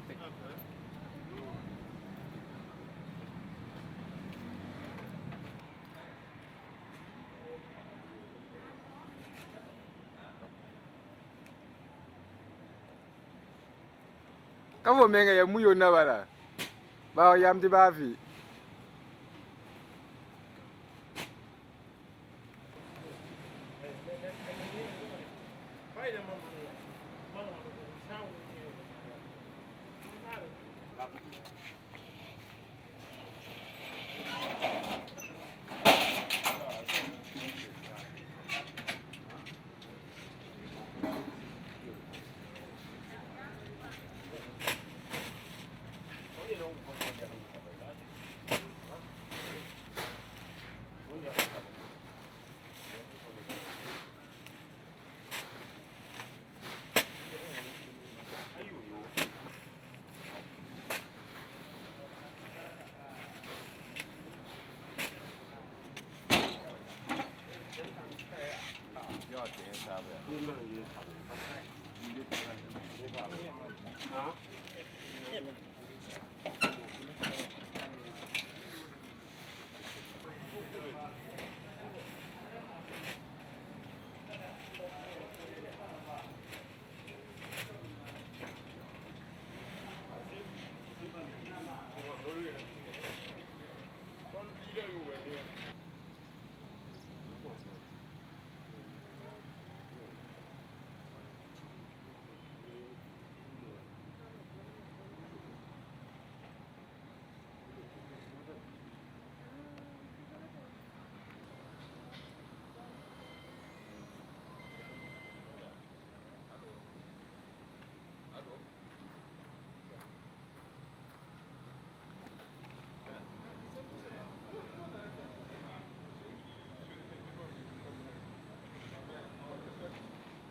côté. Kama menga ya muyo na bala. Ba yam di ba fi.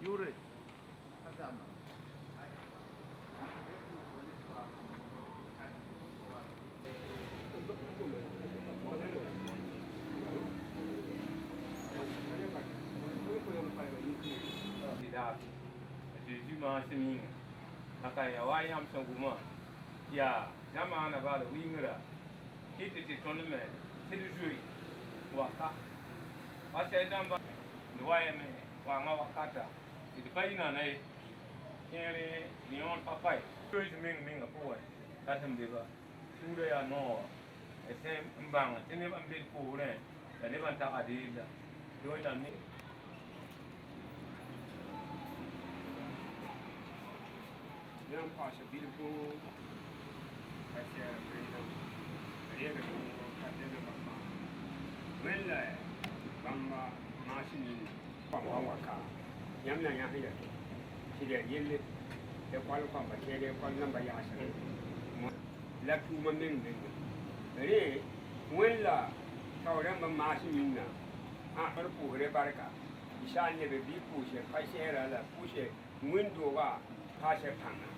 Yure. Jésus m'a enseigné. Akaya wayam sanguma. Ya, jamana bala wingra. Kiti ti tonne c'est le jury. Waka. Asa damba. Nwaya me wa ma wakata. Ti paina nai. Kere ni on papai. Tuis ming apoe. Katam deba. Sura ya no. Ese mbanga. Tene mbel pore. Tene banta adila. Doina ni. Young Pasha, beautiful. I share freedom. I hear the Mama. When the Bamba Martin Waka, Yamna Yahya, she did yield the qualify, but she did one number Yasan. Left two women. When la Tauramba Martin, after Pure Baraka, you shall never be pushed, I share a push it, window, pass a panel.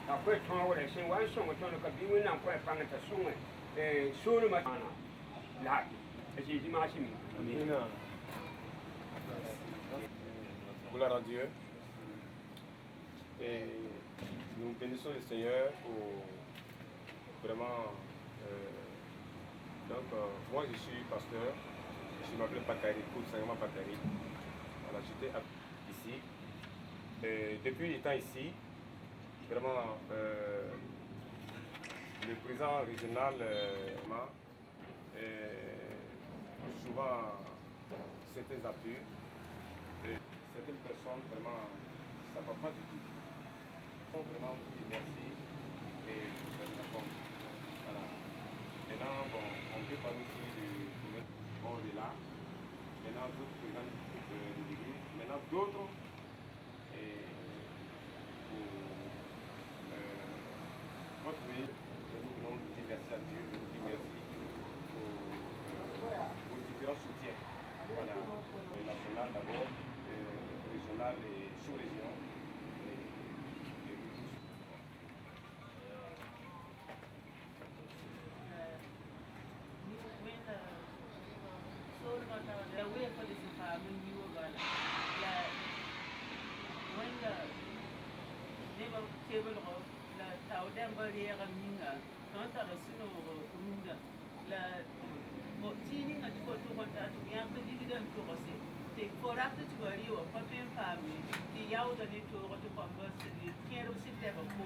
A quick town where I sing one song, a ton of Kabin and quite fan at a song, soon Matana. Lucky, as you imagine me. Gloire à Dieu. Et nous bénissons le Seigneur pour vraiment. Moi je suis pasteur, je m'appelle Patari, Koutsanama Patari. Voilà, j'étais ici. Et depuis étant ici, vraiment, le président régional souvent certains appuis, et certaines personnes vraiment, ça ne va pas du tout. Donc vraiment, merci et voilà. Maintenant, bon, on peut parler aussi de bon, de là. Maintenant, d'autres présidents de l'église. Maintenant, d'autres. Votre vie, nous voulons dire merci à Dieu, nous dire merci pour différents soutiens. Voilà, national d'abord, régional et sous-région. la taudan bari ya minga non ta da sino runda la mo tini na ko to ko ta to ya ko di dan to ko se te ko ra to bari wa pa pen pa mi ti ya o da ni to ko to pa ba se ni kero se te ba ko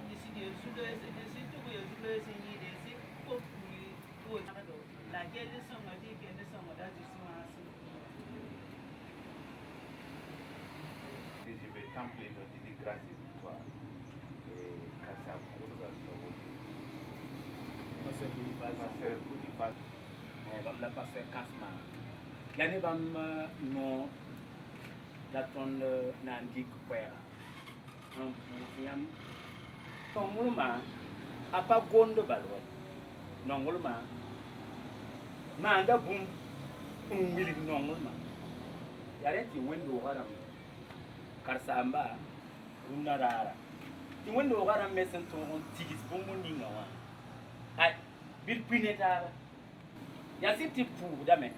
ni si de su de se to ko yo su de se ni de se ko ni to na do la ke de so ma di ke de so ma da ji si ma se je vais templer notre dit grâce et victoire. Et Kassam, pasteur Boudifal, la pasteur Kasma. L'année bam non la ton nandik kwera. Un poufiam. Ton moulma a pas gondo balwa. Non moulma. Manda boum. Umili non moulma. Yare ti wendo haram. Karsamba runa rara ti wanda ogara mesen to on tigis bomu ninga wa ai bir pineta ya siti pu dame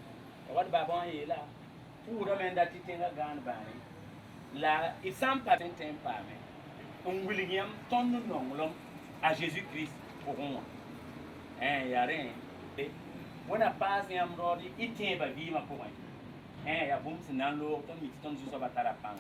wad babon yela pu dame nda titenga gan bani la isam pa tenten pa me on william ton nongolom à Jésus Christ pour moi ya rien et wona pas yam rodi itin ba vi ma pour moi ya bum sinan lo ton mi ton zo ba tarapang.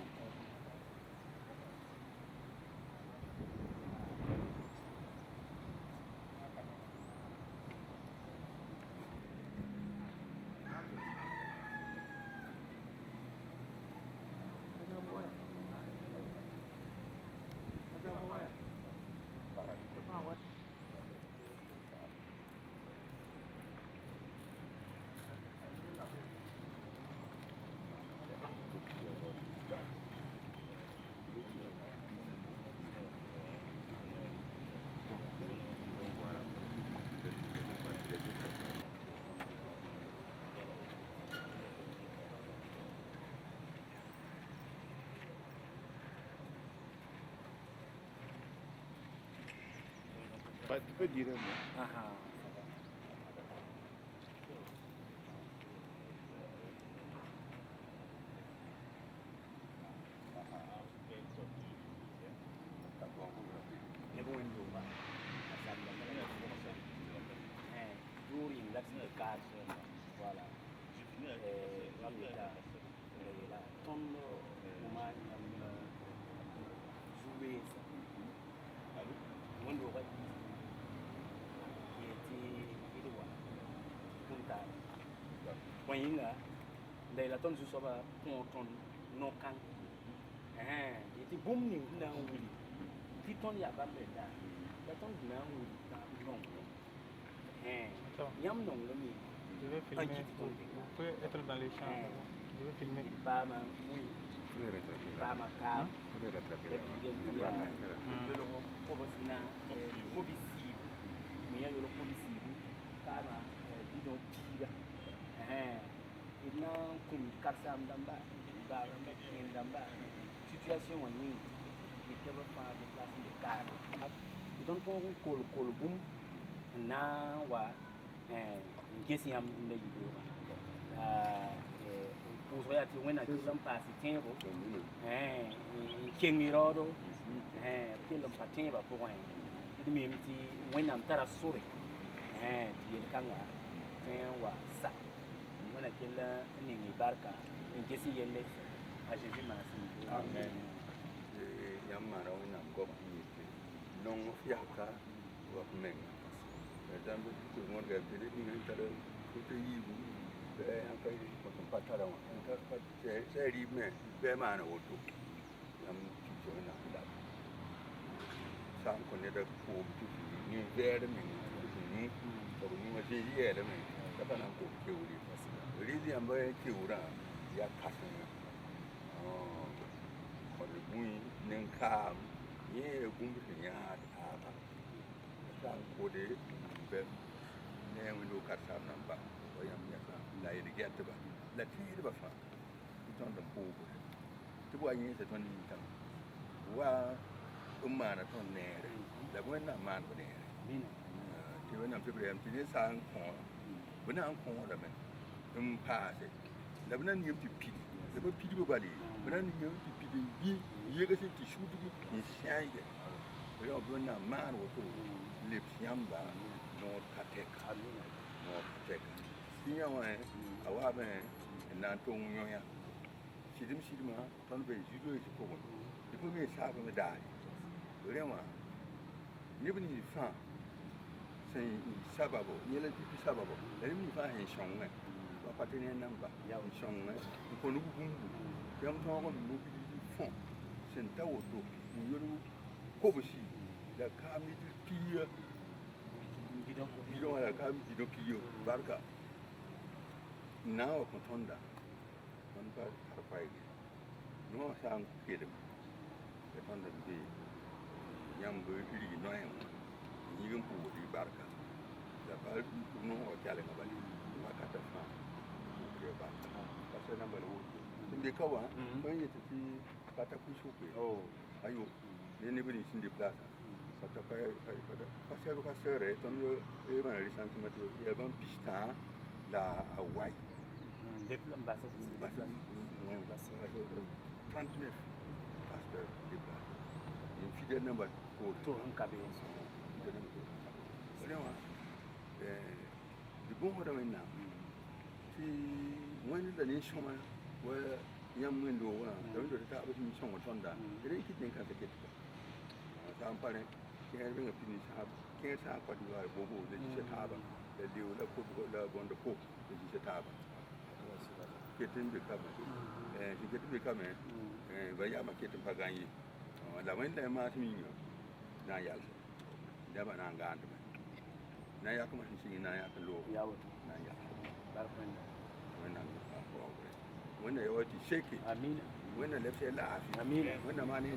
Tu peux dire un mot. Poinga, la tonne sur va ton non can. Et tu boum ni na oui. Tu ton ya ba be da. La tonne na oui ta non. Yam non le mi. Je vais filmer. Vous pouvez être dans les champs. Je vais filmer. Pas ma oui. Pas ma car. Ina kum karsam damba ba mek damba situation woni ni tebe fa de place de car donc on kol bum na wa ngesi am inde yido pour soya ti wena ti lam pass tempo kengirodo ti lam patemba pour un ti mi ti wena am tara sore ti kanga wa sa wala kila ningi barka ngesi yelle a Jésus merci Amen. Yamara una gopi non fiaka wa menga. Dambe ko mon ga tele ni tare ko te yibu be an kai ko patara wa ta pa se ri me be ma na woto yam ti jona da sam ko ne da ko ti ni ver me ni ko ni ma ti yele me ta pa na ko ke wuri rizi ambaye kiura ya kasana ko le bui nen kam ye gumbu nya aba san ko de be ne windo kasam namba o yam ya ka la ye gerte ba la ti ba fa ton da po ti bo yin se ton ni tam wa umma na ton ne da ko na man ko ne ti wona pe bre am ti san ko wona an ko da men passe la bana ni yimti pidi la ba pidi ba bali bana ni yimti pidi bi yega se ti shudu ni shaye Yo buna man woto lip yamba no kateka. No kateka. Sinya wa awa ben na to nyoya. Sidim ton be judo e ko mo. Ipo me sa be dai. Rema. Ni bini fa. Sen sababo, ni la ti sababo. La ni fa hen shonga. Ba patene namba ya shonga. Ko nu bumbu. Yam to ko nu bi fon. Sen ta woto. Ni yoru ko bosi. La kami tiya. Bidon la kami bidon kiyo. Barka. Now kontonda. On pa parpai. No sang kedem. Kontonda bi. Yam go iri no yam. Ni gum pu di barka. La bal no o kale ngabali. Ma kata fa. Ke barka. Parce na balo. Inde kawa. Ko yete ti kata ku shope. Oh. Ayo. Ne bini sin de place. Sata pa parce que sere ton yo e ban risentiment ya ban pista la Hawaii. Depuis l'ambassade, 39 pasteur de place. Une fidèle number pour tout un cabine. Du bon ordre maintenant. Si moi nous donner chemin, ouais, yam window, donc de ta avec une chambre tonda. Et les quitter quand c'est quelque. Ça me paraît qu'il y a une fini ça, 15 ans quoi du bobo de Chitaba, le lieu la coupe la bonne de coupe de Chitaba. Ketin be kama si ketin be kama ba ya ma ketin pa ganyi la wanda ma timi yo na ya da ba na ngand na ya kuma shi na ya kallo Ya wa na ya barkan. wannan ko wannan ya wati sheke Amina. wannan lafiya lafiya Amina. wannan ma ne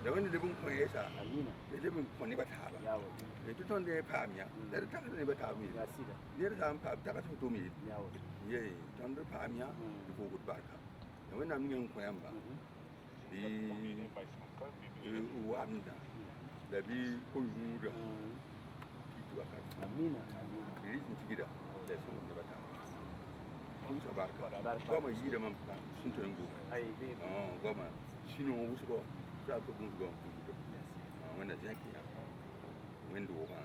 da wannan da bin ko yasa Amina. da bin ko ne ba ta ba Ya wa. da tuton da ya famiya da ta ne ba ta mi Ya sida. ne da an fa ta ka to mi Ya wa. ye ton da famiya ko gud barka da wannan mun ko yamba bi wanda da bi ko yuda ki ba ka Amina. ri sun ci gida da sun da bata kun sa barka goma yi da man fa sun to ngo Ai be. goma shino wusu ko za ko gun go ku wannan zaki ya wendo ba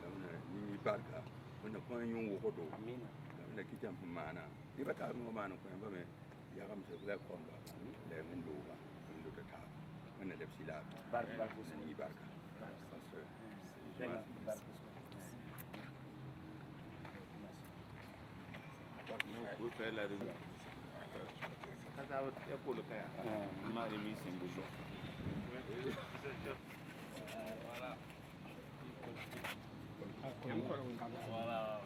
wannan ni barka wannan ko yun wo do Amina. na kitam mana ni bata mu mana ko ba me ya kam se la ko ba le wendo ba wendo ta ta wannan da sila Barka. ni barka Vous faites la rue. Quand ça va pour le faire, on m'a remis un bouchon. Voilà.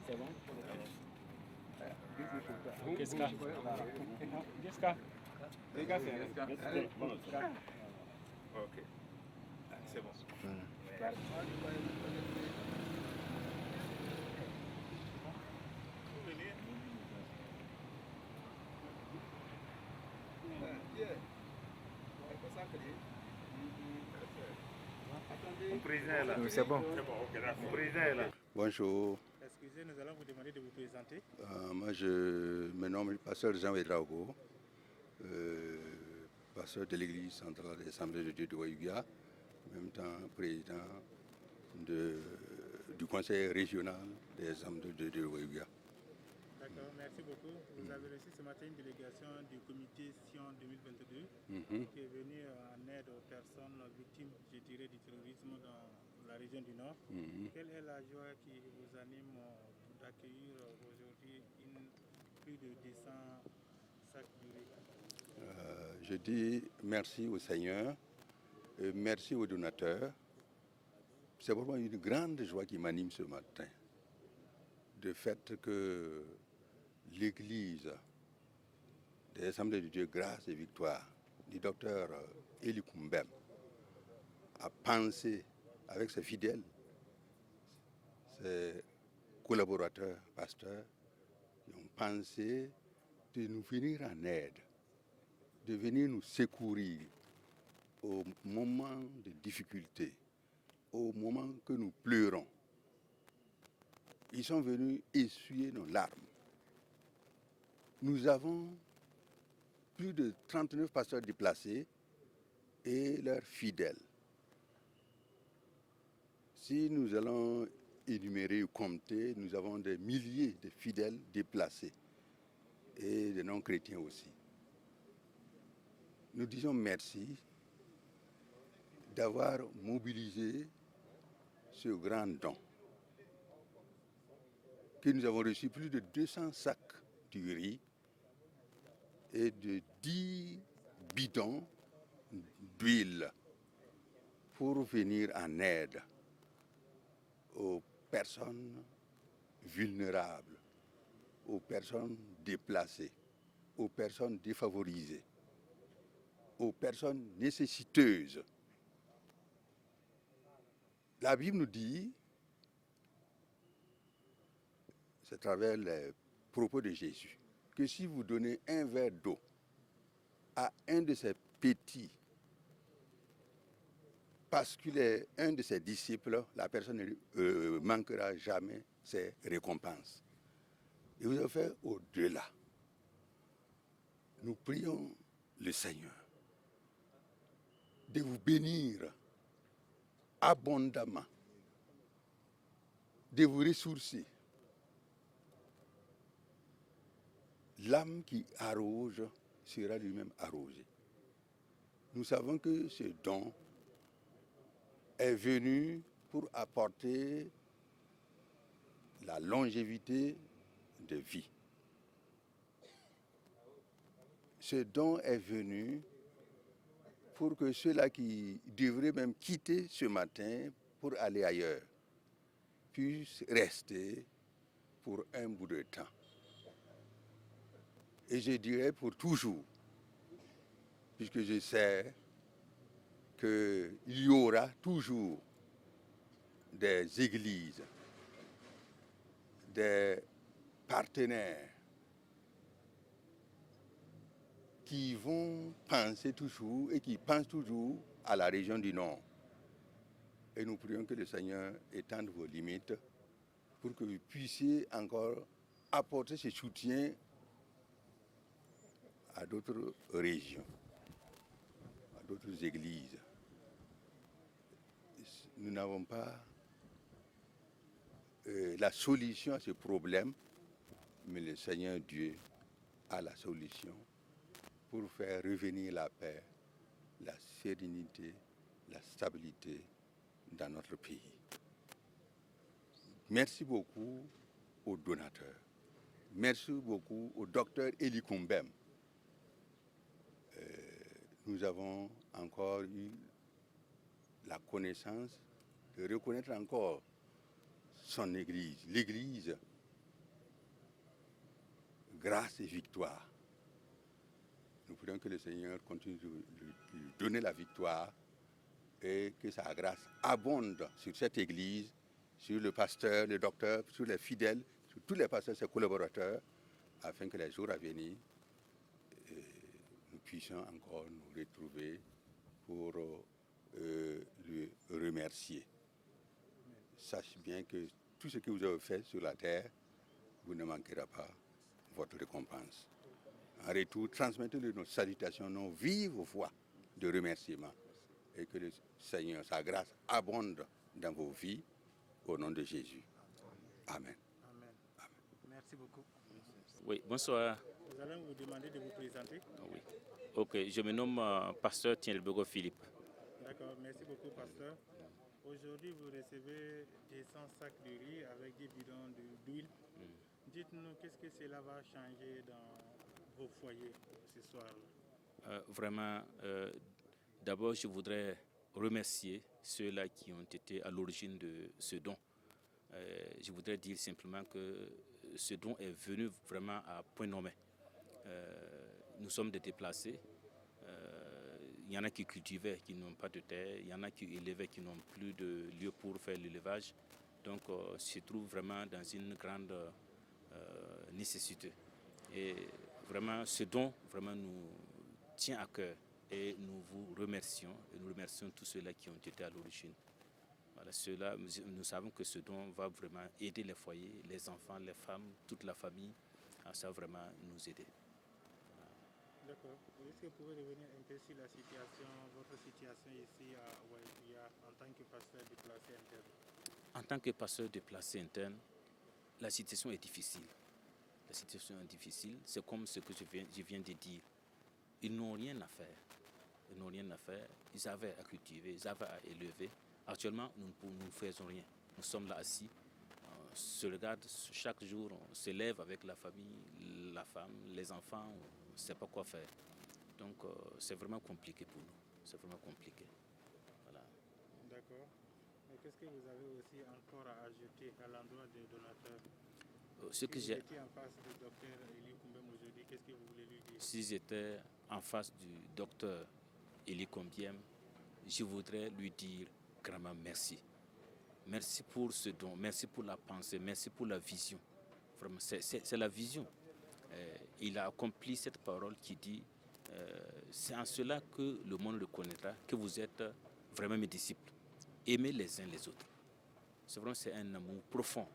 C'est bon. Qu'est-ce qu'il y a? Les gars, c'est bon. Ok. C'est bon. Mon président est là. C'est bon. Mon président est là. Bonjour. Excusez, nous allons vous demander de vous présenter. Moi, je me nomme pasteur Jean Vedrago, pasteur de l'église centrale des Assemblées de Dieu de Wayuga, en même temps président du conseil régional des Assemblées de Dieu de Wayuga. D'accord, merci beaucoup. Vous avez reçu ce matin une délégation du comité Sion 2022 qui est venue en aide aux personnes victimes, je dirais, du terrorisme dans la région du Nord. Quelle est la joie qui vous anime d'accueillir aujourd'hui plus de 200 sacs de riz? Je dis merci au Seigneur, et merci aux donateurs. C'est vraiment une grande joie qui m'anime ce matin. Le fait que l'Église des Assemblées de Dieu, Grâce et Victoire, du docteur Eli Kumbem, a pensé avec ses fidèles, ses collaborateurs, pasteurs, ils ont pensé de nous venir en aide, de venir nous secourir au moment de difficulté, au moment que nous pleurons. Ils sont venus essuyer nos larmes. nous avons plus de 39 pasteurs déplacés et leurs fidèles. Si nous allons énumérer ou compter, nous avons des milliers de fidèles déplacés et de non-chrétiens aussi. Nous disons merci d'avoir mobilisé ce grand don. Que nous avons reçu plus de 200 sacs de riz et de 10 bidons d'huile pour venir en aide aux personnes vulnérables, aux personnes déplacées, aux personnes défavorisées, aux personnes nécessiteuses. La Bible nous dit, c'est à travers les propos de Jésus, que si vous donnez un verre d'eau à un de ces petits, parce qu'il est un de ses disciples, la personne ne manquera jamais ses récompenses. Et vous avez fait au-delà. Nous prions le Seigneur de vous bénir abondamment, de vous ressourcer. L'âme qui arrose sera lui-même arrosée. Nous savons que ce don est venu pour apporter la longévité de vie. Ce don est venu pour que ceux-là qui devraient même quitter ce matin pour aller ailleurs puissent rester pour un bout de temps. Et je dirais pour toujours, puisque je sais qu'il y aura toujours des églises, des partenaires qui vont penser toujours et qui pensent toujours à la région du Nord. Et nous prions que le Seigneur étende vos limites pour que vous puissiez encore apporter ce soutien à d'autres régions, à d'autres églises. Nous n'avons pas la solution à ce problème, mais le Seigneur Dieu a la solution pour faire revenir la paix, la sérénité, la stabilité dans notre pays. Merci beaucoup aux donateurs. Merci beaucoup au docteur Eli Kumbem. Nous avons encore eu la connaissance de reconnaître encore son Église, l'Église grâce et victoire. Nous prions que le Seigneur continue de lui donner la victoire et que sa grâce abonde sur cette Église, sur le pasteur, le docteur, sur les fidèles, sur tous les pasteurs, ses collaborateurs, afin que les jours à venir, nous puissions encore nous retrouver pour le remercier. Sache bien que tout ce que vous avez fait sur la terre, vous ne manquerez pas votre récompense. En retour, transmettez-le nos salutations, nos vives voix de remerciement. Et que le Seigneur, sa grâce, abonde dans vos vies, au nom de Jésus. Amen. Amen. Amen. Merci beaucoup. Oui, bonsoir. Nous allons vous demander de vous présenter. Oui. Ok, je me nomme Pasteur Tienlbego Philippe. D'accord, merci beaucoup, pasteur. Aujourd'hui, vous recevez des 100 sacs de riz avec des bidons d'huile. Dites-nous, qu'est-ce que cela va changer dans vos foyers ce soir-là? Vraiment, d'abord, je voudrais remercier ceux-là qui ont été à l'origine de ce don. Je voudrais dire simplement que ce don est venu vraiment à point nommé. Nous sommes des déplacés. Il y en a qui cultivaient, qui n'ont pas de terre. Il y en a qui élevaient, qui n'ont plus de lieu pour faire l'élevage. Donc, se trouvent vraiment dans une grande nécessité. Et vraiment, ce don vraiment nous tient à cœur. Et nous vous remercions. Et nous remercions tous ceux-là qui ont été à l'origine. Voilà, ceux-là, nous savons que ce don va vraiment aider les foyers, les enfants, les femmes, toute la famille ça vraiment nous aider. D'accord. Est-ce que vous pouvez revenir un peu sur la situation, votre situation ici à Waïguia en tant que pasteur déplacé interne? En tant que pasteur déplacé interne, la situation est difficile. La situation est difficile. C'est comme ce que je viens de dire. Ils n'ont rien à faire. Ils n'ont rien à faire. Ils avaient à cultiver, ils avaient à élever. Actuellement, nous ne faisons rien. Nous sommes là assis. On se regarde chaque jour, on se lève avec la famille, la femme, les enfants. On ne sait pas quoi faire. Donc, c'est vraiment compliqué pour nous. C'est vraiment compliqué. Voilà. D'accord. Mais qu'est-ce que vous avez aussi encore à ajouter à l'endroit des donateurs? Ce que j'ai... étiez en face du docteur Eli Kombem aujourd'hui, qu'est-ce que vous voulez lui dire? Si j'étais en face du docteur Eli Kombem, je voudrais lui dire grandement merci. Merci pour ce don, merci pour la pensée, merci pour la vision. Vraiment, c'est la vision. Il a accompli cette parole qui dit c'est en cela que le monde reconnaîtra que vous êtes vraiment mes disciples. Aimez les uns les autres. C'est un amour profond.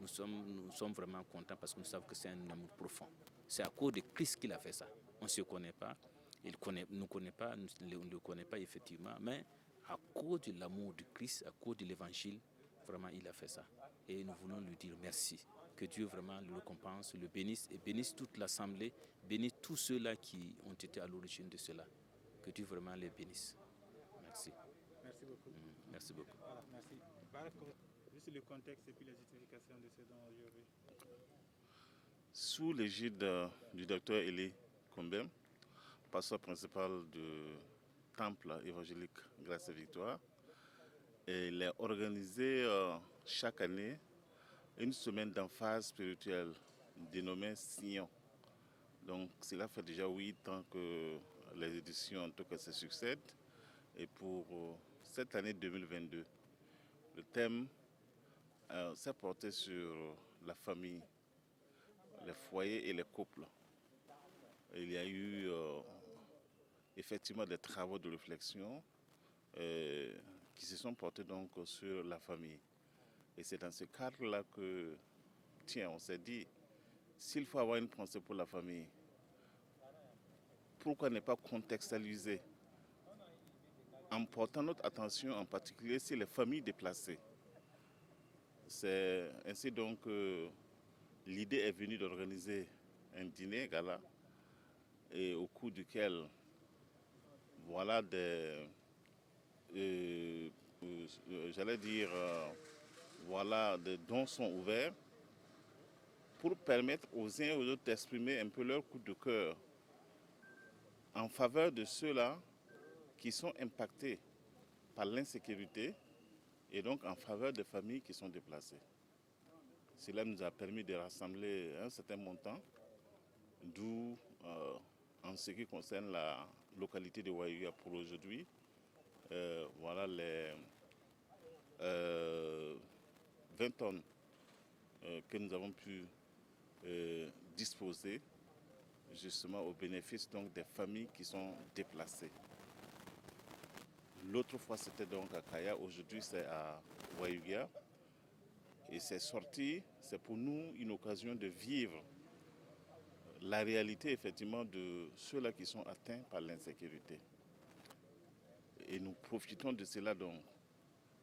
Nous sommes vraiment contents parce que nous savons que c'est un amour profond. C'est à cause de Christ qu'il a fait ça. On ne se connaît pas, il ne nous connaît pas, on ne le connaît pas effectivement, mais à cause de l'amour de Christ, à cause de l'évangile, vraiment il a fait ça. Et nous voulons lui dire merci. Que Dieu vraiment le récompense, le bénisse et bénisse toute l'assemblée, bénisse tous ceux-là qui ont été à l'origine de cela. Que Dieu vraiment les bénisse. Merci. Merci beaucoup. Merci beaucoup. Voilà, merci. Juste le contexte et puis la justification de ce don aujourd'hui. Sous l'égide du docteur Eli Kombem, pasteur principal du temple évangélique Grâce et Victoire, il est organisé chaque année une semaine d'emphase spirituelle dénommée Sion. Donc cela fait déjà 8 ans que les éditions en tout cas se succèdent. Et pour cette année 2022, le thème s'est porté sur la famille, les foyers et les couples. Il y a eu effectivement des travaux de réflexion qui se sont portés donc sur la famille. Et c'est dans ce cadre-là que, tiens, on s'est dit, s'il faut avoir une pensée pour la famille, pourquoi ne pas contextualiser en portant notre attention en particulier sur les familles déplacées. C'est ainsi donc que l'idée est venue d'organiser un dîner gala et au cours duquel voilà voilà, des dons sont ouverts pour permettre aux uns et aux autres d'exprimer un peu leur coup de cœur en faveur de ceux-là qui sont impactés par l'insécurité et donc en faveur des familles qui sont déplacées. Cela nous a permis de rassembler un certain montant, d'où, en ce qui concerne la localité de Waïguia pour aujourd'hui, voilà les 20 tonnes que nous avons pu disposer justement au bénéfice donc, des familles qui sont déplacées. L'autre fois c'était donc à Kaya, aujourd'hui c'est à Waïguia. Et ces sorties, c'est pour nous une occasion de vivre la réalité effectivement de ceux-là qui sont atteints par l'insécurité. Et nous profitons de cela donc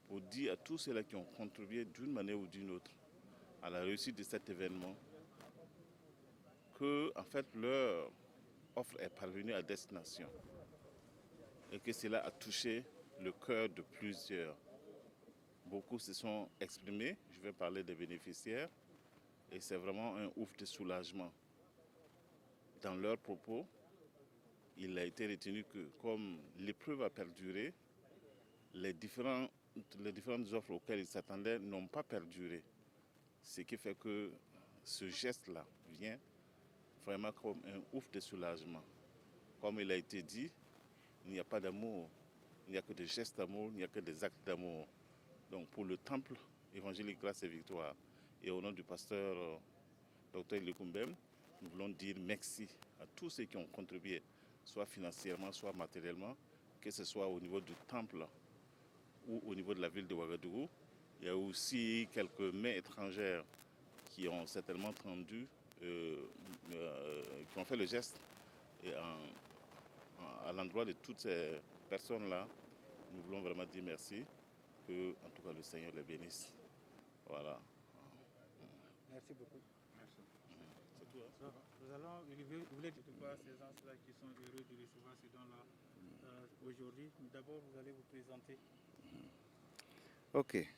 pour dire à tous ceux-là qui ont contribué d'une manière ou d'une autre à la réussite de cet événement que en fait leur offre est parvenue à destination et que cela a touché le cœur de plusieurs. Beaucoup se sont exprimés, je vais parler des bénéficiaires, et c'est vraiment un ouf de soulagement. Dans leurs propos, il a été retenu que comme l'épreuve a perduré, les différentes offres auxquelles ils s'attendaient n'ont pas perduré. Ce qui fait que ce geste-là vient vraiment comme un ouf de soulagement. Comme il a été dit, il n'y a pas d'amour, il n'y a que des gestes d'amour, il n'y a que des actes d'amour. Donc pour le temple évangélique Grâce et Victoire et au nom du pasteur Dr Eli Kombem, nous voulons dire merci à tous ceux qui ont contribué, soit financièrement, soit matériellement, que ce soit au niveau du temple ou au niveau de la ville de Ouagadougou. Il y a aussi quelques mains étrangères qui ont certainement tendu qui ont fait le geste. Et à l'endroit de toutes ces personnes-là, nous voulons vraiment dire merci, que en tout cas le Seigneur les bénisse. Voilà. Merci beaucoup. Merci. C'est tout. Hein? Vous voulez dire quoi à ces gens-là qui sont heureux de recevoir ces dons-là aujourd'hui? D'abord, vous allez vous présenter. Ok.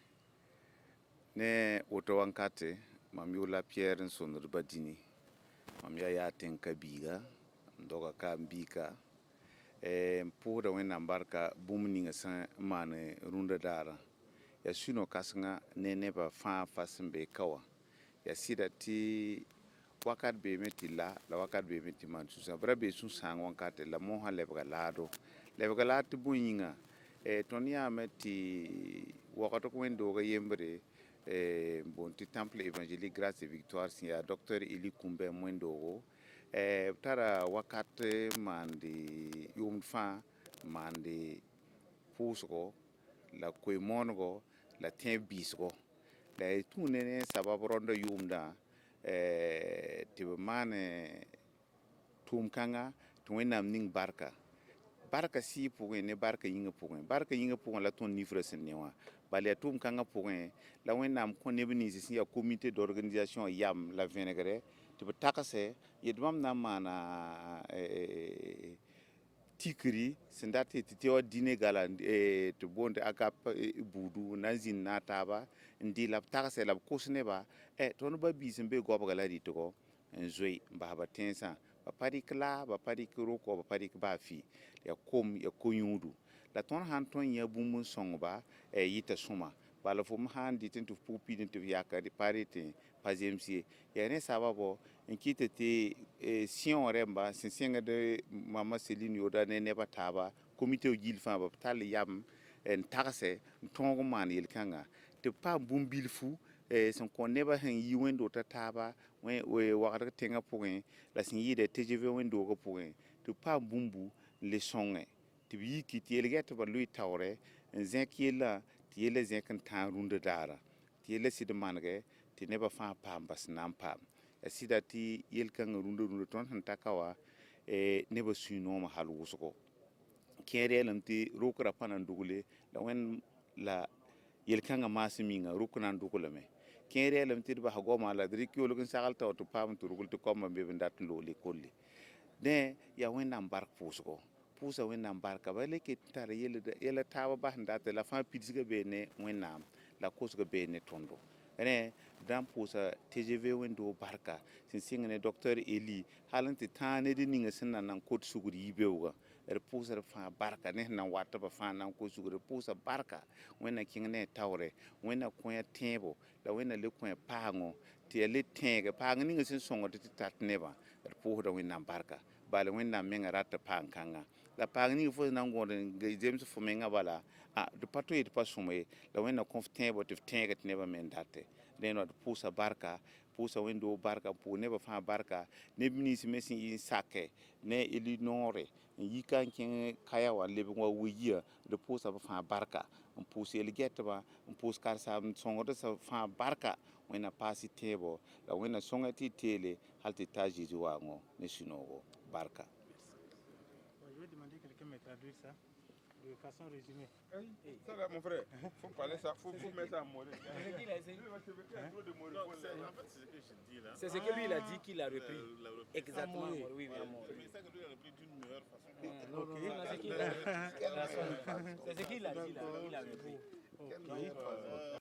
Ne woto wankate mam yola Pierre nsonor badini mam ya tenka biga ndoga ka mbika mpura wena mbarka bumninga sa mane runda dara ya suno kasnga ne ba fa fasimbe kawa ya sida ti wakat be metila la wakat be meti man susa brabe su sang wankate la moha lebga lado bunyinga tonia meti wakato ko wendo ga yembre bon ti temple évangélique grâce et victoire sia docteur Eli Kumbe Mwendogo tara wakate mandi yumfa mandi pusgo la koymongo la tembisgo la tunene sababu rondo yumda tibmane tumkanga tuwenam ning barka si pour ne barka yinga pour la ton livre sennewa bale tum kanga pour la wenam ko ne bini si ya comité d'organisation yam la vinegre to takase yedmam na mana tikri sendati titio dine gala to bonde akap budu nazin nataba ndi la takase la kusne ba ton ba bisembe go ba la ditoko nzoi mbaba tensa ba parikla ba parikro ko ba parik ba fi ya kom ya konyudu la ton han ton ya bumun songba yita suma bala fum han ditin to pupi din to yaka di parite pazemsi ya ne sababo enkite te sion remba sensenga de mama Celine yoda ne bataba comité gilfa ba tal yam en taxe tongo man yelkanga te pa bumbil fu son ko neba hen yi wendo tataba we wakata tenga point la sin yi de TGV wendo ko point te pa bumbu le songe te bi ki telget ba lui tawre zenkila tiele zenkan tan runda dara tiele sid mange ti neba fa pambas nampam sida ti yelkan runda ton han takawa neba suno ma halu wusko kere lamti rokra panan dugule la wen la yelkan masiminga ruknan dugule me kere lamti ba hagoma la drikyo lugin sagal taw to pam to rugul to komma be ndat loli kolli ne ya wen nam bark pusko pusa wen nam barka ba leke tare yele tawa ba ndat la fa pidsiga be ne wen nam la kosga be ne tondo ne dan pusa TGV wendo barka sin singane docteur Eli halanti tane de ninga sinna nan kot suguri yibewga pusa fa barka ne nan wata ba fa nan ko suguri pusa barka wena kingne tawre wena ko ya tebo la wena le ko pango ti le tenge pango ninga sin songo ti tatneba pusa wena barka bale wena menga rata pankanga la pagni fo nan gonde James fo menga bala de pato et pas somme la wena confortable te tenge te neba men date deno pusa barka pusa wendo barka pu neba fa barka ne binisi mesin yi sake ne ili nore yi kan kin kaya wa lebe wa wiya de pusa fa barka pusa el getba pusa kar sa songo de fa barka wena pasi tebo la wena songa ti tele halti taji juwango ne sinogo barka. Je vais demander quelqu'un me traduire ça de façon résumée. Ça là, mon frère, faut parler ça, faut mettre ça à mourir. C'est ce que lui il a dit qu'il a repris. Exactement. Oui, Mais ça que lui a repris d'une meilleure façon. C'est ce qu'il a dit là, il a repris.